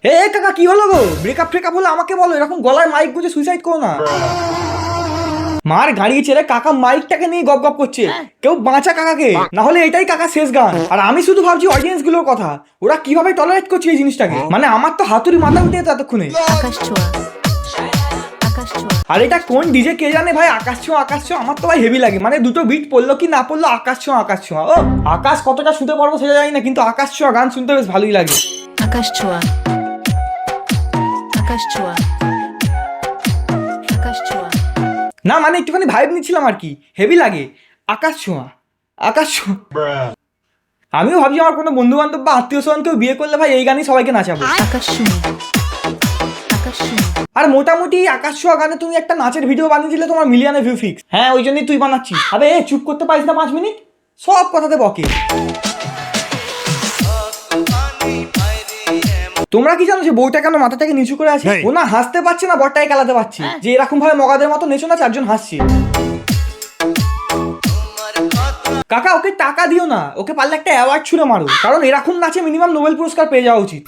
এ কাকা কি হলো গো? ব্রেকআপ ট্রেকআপ হলো আমাকে বলো, এরকম গলায় মাইক গুঁজে সুইসাইড করো না। মার গাড়ি ছেড়ে কাকা মাইকটাকে নিয়ে গপ গপ করছে। কেউ বাঁচা কাকাকে, না হলে এটাই কাকা শেষ গান। আর আমি শুধু ভাবছি অডিয়েন্স গুলোর কথা, ওরা কিভাবে টলারেট করছে এই জিনিসটাকে। মানে আমার তো হাতুড়ি মাথা উঠে যেত এতক্ষণে। আকাশ ছোঁয়া, আকাশ ছোঁয়া। আর এটা কোন ডিজে কে জানে ভাই, আকাশ ছোঁয়া আকাশ ছোঁয়া আমার তো ভাই হেভি লাগে। মানে দুটো বিট পড়লো কি না পড়লো, আকাশ ছোঁয়া আকাশ ছোঁয়া। ও আকাশ কতটা শুনতে পারবো সেটা জানি না, কিন্তু আকাশ ছোঁয়া গান শুনতে বেশ ভালোই লাগে। আকাশ ছোঁয়া, আকাশ ছোঁয়া, আকাশ ছোঁয়া। না মানে একটুখানি ভাইব নিচ্ছিলাম আর কি, হেভি লাগে। আকাশ ছোঁয়া আকাশ ছোঁয়া। আমিও ভাবছি আমার কোনো বন্ধু বান্ধব বা আত্মীয় স্বজন কেউ বিয়ে করলে ভাই এই গানই সবাইকে নাচাবো। আকাশ শুনি, আকাশ শুনি। আর মোটামুটি আকাশ ছোঁয়া গানে তুমি একটা নাচের ভিডিও বানিয়ে দিলে তোমার মিলিয়নে ভিউ ফিক্স। হ্যাঁ ওই জন্যই তুই বানাচ্ছিস। আবে চুপ করতে পারিস না 5 মিনিট, সব কথাতে বকে। তোমরা কি জানো যে বউটা কেন মাথাটাকে নিচু করে আছে? ও না হাসতে পারছে না বরটাকে খেলাতে পারছে, যে এরকম ভাবে মগাদের মতো নেচো না, 4 জন হাসছে। কাকা ওকে টাকা দিও না, ওকে পারলে একটা অ্যাওয়ার্ড ছুড়ে মারো, কারণ এরকম নাচে মিনিমাম নোবেল পুরস্কার পেয়ে যাওয়া উচিত।